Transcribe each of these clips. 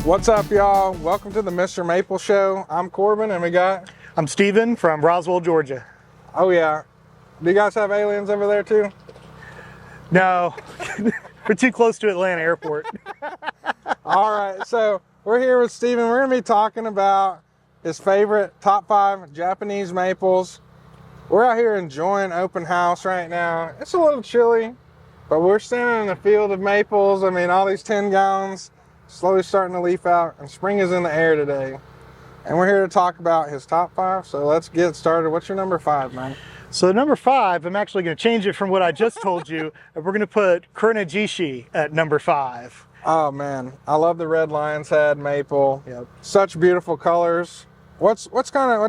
What's up, y'all? Welcome to the Mr. Maple Show. I'm Corbin, and we got... I'm Steven from Roswell, Georgia. Oh, yeah. Do you guys have aliens over there, too? No, we're too close to Atlanta Airport. All right, so we're here with Steven. We're going to be talking about his favorite top 5 Japanese maples. We're out here enjoying open house right now. It's a little chilly, but we're standing in a field of maples. I mean, all these 10 gallons slowly starting to leaf out, and spring is in the air today. And we're here to talk about his top 5, so let's get started. What's your number 5, man? So number 5, I'm actually going to change it from what I just told you, and we're going to put Kurnajishi at number 5. Oh man, I love the red lion's head maple. Yep. Such beautiful colors. What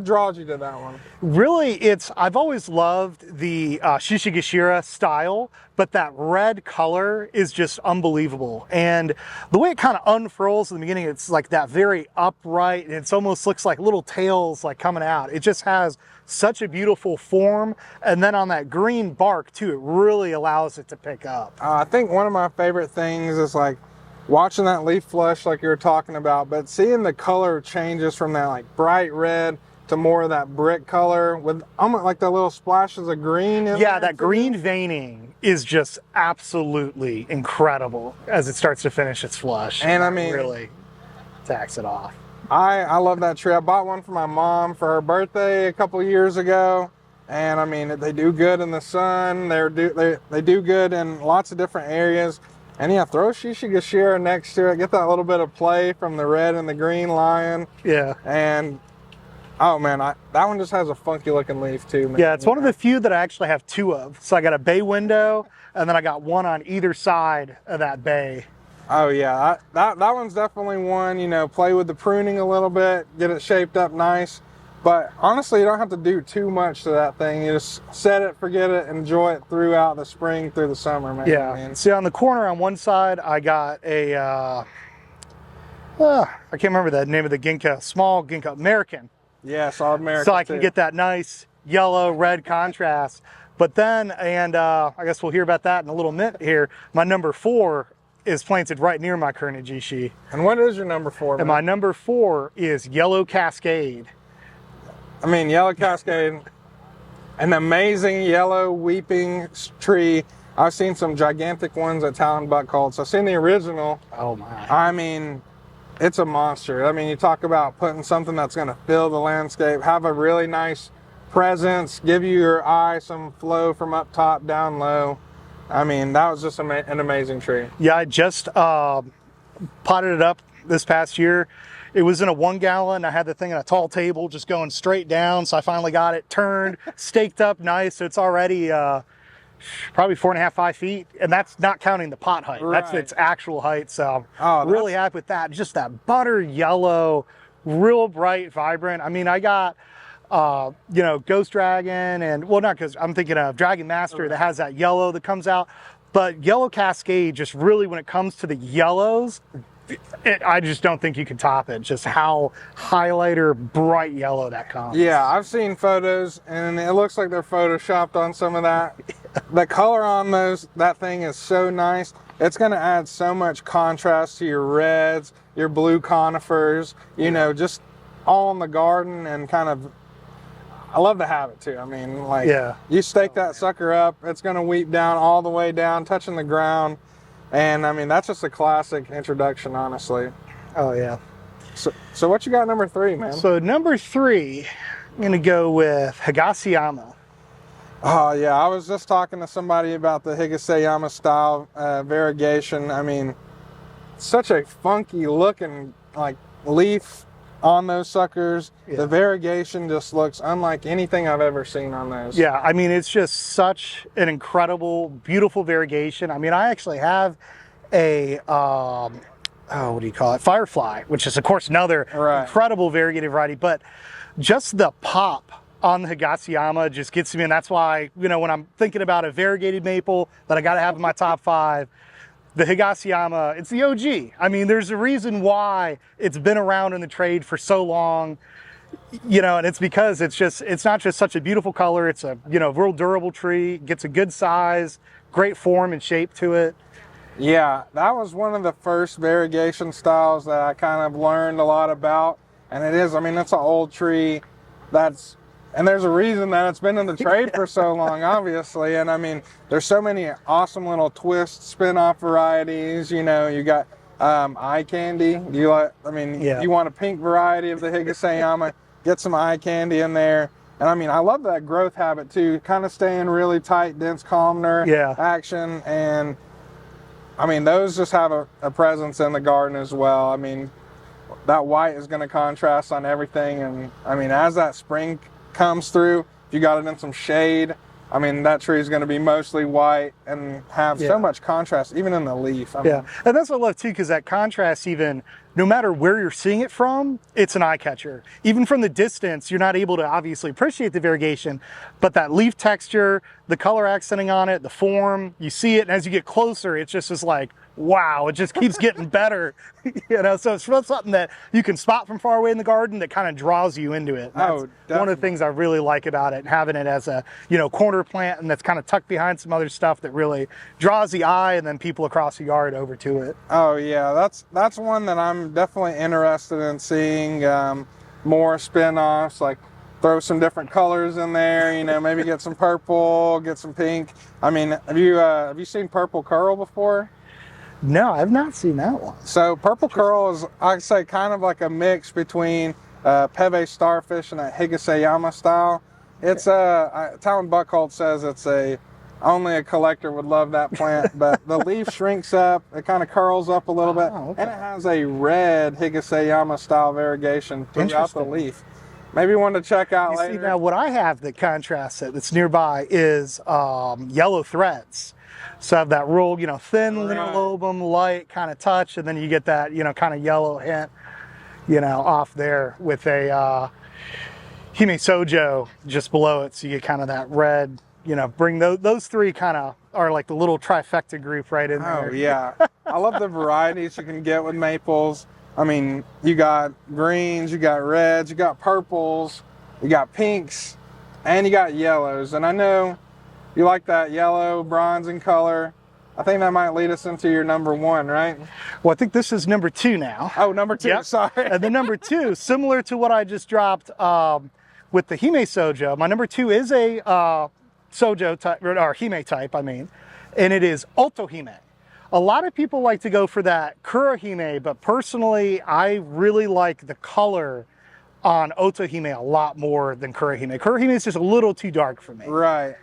draws you to that one? Really, I've always loved the Shishigashira style, but that red color is just unbelievable. And the way it kind of unfurls in the beginning, it's like that very upright, and it almost looks like little tails like coming out. It just has such a beautiful form. And then on that green bark too, it really allows it to pick up. I think one of my favorite things is like watching that leaf flush like you were talking about, but seeing the color changes from that like bright red to more of that brick color with almost like the little splashes of green in Yeah, there that green veining is just absolutely incredible as it starts to finish its flush. And I mean, really tacks it off. I love that tree. I bought one for my mom for her birthday a couple years ago. And I mean, they do good in the sun. They do good in lots of different areas. And yeah, throw Shishigashira next to it. Get that little bit of play from the red and the green lion. Yeah. And oh man, that one just has a funky looking leaf too, man. Yeah, it's one of the few that I actually have 2 of. So I got a bay window, and then I got one on either side of that bay. Oh yeah, that one's definitely one, you know, play with the pruning a little bit, get it shaped up nice. But honestly, you don't have to do too much to that thing. You just set it, forget it, enjoy it throughout the spring, through the summer, man. Yeah. I mean, See, on the corner on one side, I got a, I can't remember the name of the ginkgo, small ginkgo, American. yeah, solid American. So I can get that nice yellow red contrast. But then, and I guess we'll hear about that in a little minute here, my number 4 is planted right near my Kurnajishi. And what is your number 4, man? And my number 4 is Yellow Cascade. I mean, Yellow Cascade, an amazing yellow weeping tree. I've seen some gigantic ones at Talon Buck called. So I've seen the original. Oh my. I mean, it's a monster. I mean, you talk about putting something that's going to fill the landscape, have a really nice presence, give you your eye some flow from up top, down low. I mean, that was just an amazing tree. Yeah, I just potted it up this past year. It was in a 1 gallon. I had the thing on a tall table just going straight down. So I finally got it turned, staked up nice. So it's already probably 4.5, 5 feet. And that's not counting the pot height. Right. That's its actual height. So I'm really happy with that. Just that butter yellow, real bright, vibrant. I mean, I got, you know, Ghost Dragon and, well, not because I'm thinking of Dragon Master that has that yellow that comes out. But Yellow Cascade, just really when it comes to the yellows, I just don't think you can top it. Just how highlighter, bright yellow that comes. Yeah, I've seen photos, and it looks like they're photoshopped on some of that. The color on that thing is so nice. It's going to add so much contrast to your reds, your blue conifers, you know, just all in the garden, and kind of, I love to have it too. I mean, like, you stake that sucker up, it's going to weep down all the way down, touching the ground. And I mean, that's just a classic introduction, honestly. Oh yeah. So what you got number 3, man? So number 3, I'm gonna go with Higagama. Oh yeah, I was just talking to somebody about the Higagama style variegation. I mean, such a funky looking like leaf on those suckers. Yeah. The variegation just looks unlike anything I've ever seen on those. Yeah, I mean, it's just such an incredible, beautiful variegation. I mean, I actually have a, what do you call it? Firefly, which is, of course, another incredible variegated variety. But just the pop on the Higagama just gets me, and that's why, you know, when I'm thinking about a variegated maple that I got to have in my top 5, the Higagama, it's the OG. I mean, there's a reason why it's been around in the trade for so long, you know, and it's because it's not just such a beautiful color. It's a, you know, real durable tree, gets a good size, great form and shape to it. Yeah, that was one of the first variegation styles that I kind of learned a lot about. And it is, I mean, it's an old tree and there's a reason that it's been in the trade for so long, obviously. And I mean, there's so many awesome little twist spin-off varieties. You know, you got eye candy. You want a pink variety of the Higagama, get some eye candy in there. And I mean, I love that growth habit too, kind of staying really tight, dense columnar action. And I mean, those just have a presence in the garden as well. I mean, that white is going to contrast on everything. And I mean, as that spring comes through, if you got it in some shade, I mean, that tree is going to be mostly white and have so much contrast, even in the leaf. I mean, and that's what I love too, because that contrast, even no matter where you're seeing it from, it's an eye catcher. Even from the distance, you're not able to obviously appreciate the variegation, but that leaf texture, the color accenting on it, the form, you see it, and as you get closer, it's just like, wow, it just keeps getting better. You know, so it's something that you can spot from far away in the garden that kind of draws you into it. That's one of the things I really like about it, and having it as a, you know, corner plant, and that's kind of tucked behind some other stuff that really draws the eye and then people across the yard over to it. Oh yeah, that's one that I'm definitely interested in seeing more spin-offs, like throw some different colors in there, you know, maybe get some purple, get some pink. I mean, have you seen purple curl before? No, I've not seen that one. So purple curl is, I'd say, kind of like a mix between Peve starfish and a Higagama style. It's Talon Buckholt says only a collector would love that plant, but the leaf shrinks up, it kind of curls up a little bit, and it has a red Higagama style variegation throughout the leaf. Maybe one to check out later. See, now what I have that contrasts it that's nearby is yellow threads. So I have that real, you know, thin lobum, light kind of touch, and then you get that, you know, kind of yellow hint, you know, off there with a Hime Sojo just below it. So you get kind of that red, you know, bring those three kind of are like the little trifecta group right in there. Oh yeah, I love the varieties you can get with maples. I mean, you got greens, you got reds, you got purples, you got pinks, and you got yellows. And I know you like that yellow, bronze in color. I think that might lead us into your number one, right? Well, I think this is number two now. Oh, number two, sorry. And the number two, similar to what I just dropped with the Hime Sojo, my number two is a Sojo type, or Hime type, I mean, and it is Odohime. A lot of people like to go for that Kurohime, but personally, I really like the color on Odohime a lot more than Kurohime. Kurohime is just a little too dark for me. Right.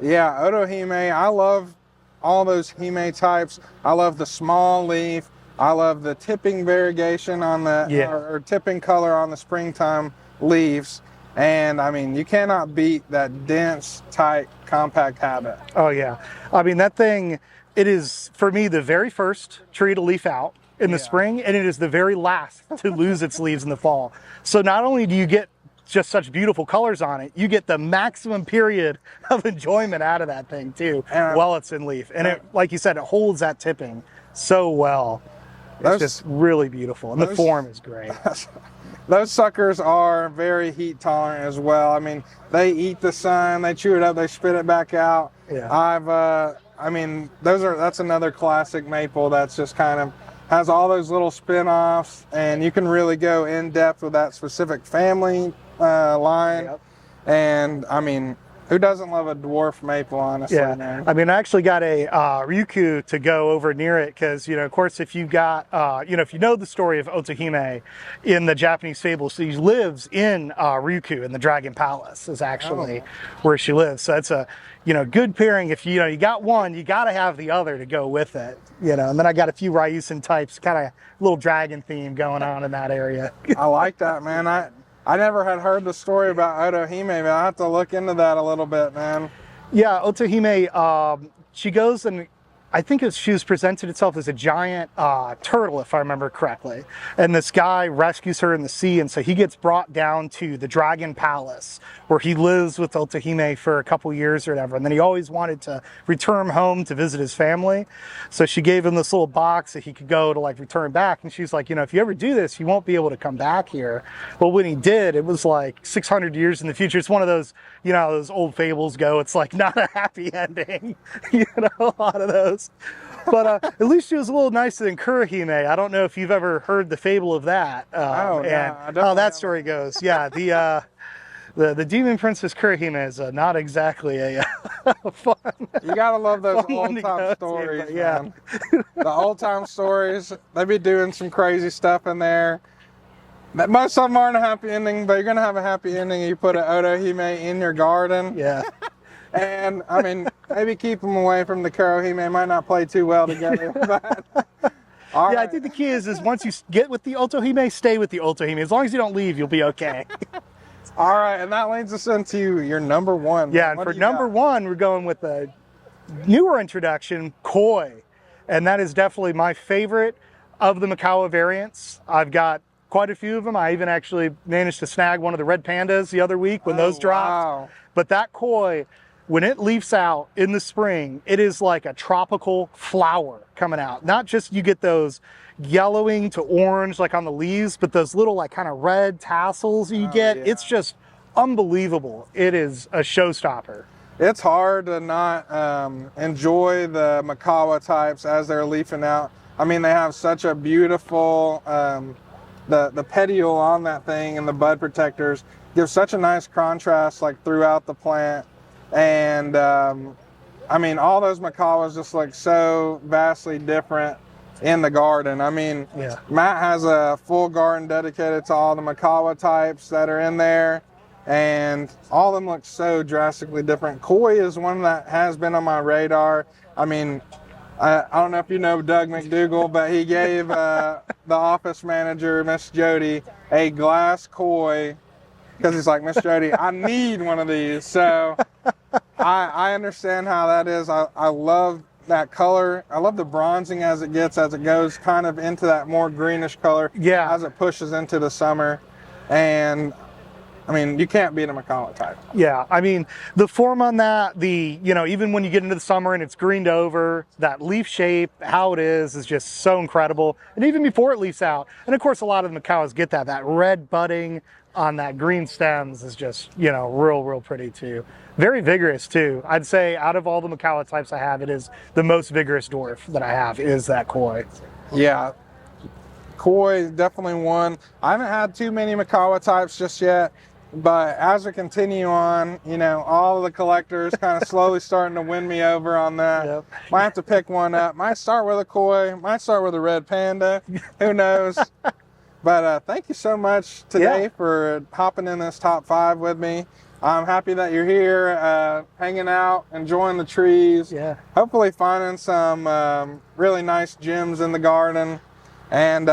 Yeah, Odohime, I love all those Hime types. I love the small leaf. I love the tipping variegation on the, or tipping color on the springtime leaves. And I mean, you cannot beat that dense, tight, compact habit. Oh yeah. I mean, that thing, it is, for me, the very first tree to leaf out in the spring, and it is the very last to lose its leaves in the fall. So not only do you get just such beautiful colors on it, you get the maximum period of enjoyment out of that thing too, while it's in leaf. And it, like you said, it holds that tipping so well. It's just really beautiful, and the form is great. Those suckers are very heat tolerant as well. I mean, they eat the sun, they chew it up, they spit it back out. Yeah. I mean, that's another classic maple that's just kind of has all those little spin-offs, and you can really go in depth with that specific family line. And I mean, who doesn't love a dwarf maple, honestly? Yeah, man. I mean, I actually got a Ryukyu to go over near it because, you know, of course, if you got, you know, if you know the story of Odohime in the Japanese fable, she lives in Ryukyu, in the Dragon Palace is actually where she lives. So it's a, you know, good pairing. If you know you got one, you got to have the other to go with it, you know. And then I got a few Ryusen types, kind of little dragon theme going on in that area. I like that, man. I never had heard the story about Odohime, but I have to look into that a little bit, man. Yeah, Odohime, she goes and I think she was presented itself as a giant turtle, if I remember correctly. And this guy rescues her in the sea, and so he gets brought down to the Dragon Palace, where he lives with Odohime for a couple years or whatever. And then he always wanted to return home to visit his family. So she gave him this little box that he could go to like return back. And she's like, you know, if you ever do this, you won't be able to come back here. Well, when he did, it was like 600 years in the future. It's one of those, you know, those old fables go, it's like not a happy ending, you know, a lot of those. But at least she was a little nicer than Kurihime. I don't know if you've ever heard the fable of that. And how that story goes. Yeah, the demon princess Kurihime is not exactly a fun. You gotta love those old time stories, to, yeah. man. The old time stories, they be doing some crazy stuff in there. Most of them aren't a happy ending, but you're gonna have a happy ending if you put an Odohime in your garden. Yeah. And I mean, maybe keep them away from the Kurohime. Might not play too well together. But, right. I think the key is once you get with the Odohime, stay with the Odohime. As long as you don't leave, you'll be okay. All right, and that leads us into your number one. Yeah, and for number one, we're going with a newer introduction, Koi. And that is definitely my favorite of the Makawa variants. I've got quite a few of them. I even actually managed to snag one of the red pandas the other week when those dropped. Wow. But that Koi, when it leaves out in the spring, it is like a tropical flower coming out. Not just you get those yellowing to orange like on the leaves, but those little like kind of red tassels you get. Yeah. It's just unbelievable. It is a showstopper. It's hard to not enjoy the Makawa types as they're leafing out. I mean, they have such a beautiful, the petiole on that thing and the bud protectors give such a nice contrast like throughout the plant. And I mean, all those Makawas just look so vastly different in the garden. I mean, yeah. Matt has a full garden dedicated to all the Makawa types that are in there, and all of them look so drastically different. Koi is one that has been on my radar. I mean, I don't know if you know Doug McDougall, but he gave the office manager, Miss Jody, a glass Koi because he's like, Miss Jody, I need one of these. So I understand how that is. I love that color. I love the bronzing as it goes kind of into that more greenish color. Yeah. As it pushes into the summer. And I mean, you can't beat a Makawa type. Yeah, I mean, the form on that, even when you get into the summer and it's greened over, that leaf shape, how it is just so incredible. And even before it leaves out, and of course a lot of the Makawas get that red budding on that green stems is just, real pretty too. Very vigorous too. I'd say out of all the Makawa types I have, it is the most vigorous dwarf that I have is that Koi. Yeah, Koi is definitely one. I haven't had too many Makawa types just yet, but as we continue on, all of the collectors kind of slowly starting to win me over on that. Yep. Might have to pick one up. Might start with a Koi, might start with a red panda. Who knows? But thank you so much today for hopping in this top 5 with me. I'm happy that you're here, hanging out, enjoying the trees. Yeah. Hopefully finding some really nice gems in the garden. And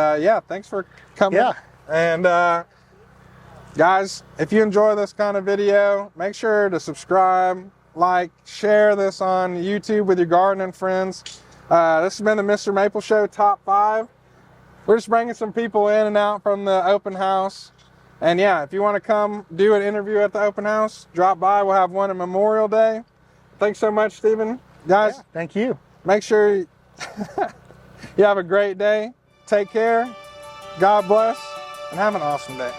thanks for coming. Yeah. And guys, if you enjoy this kind of video, make sure to subscribe, like, share this on YouTube with your gardening friends. This has been the Mr. Maple Show Top 5. We're just bringing some people in and out from the open house. And if you want to come do an interview at the open house, drop by. We'll have one on Memorial Day. Thanks so much, Stephen. Guys, thank you. Make sure you have a great day. Take care. God bless. And have an awesome day.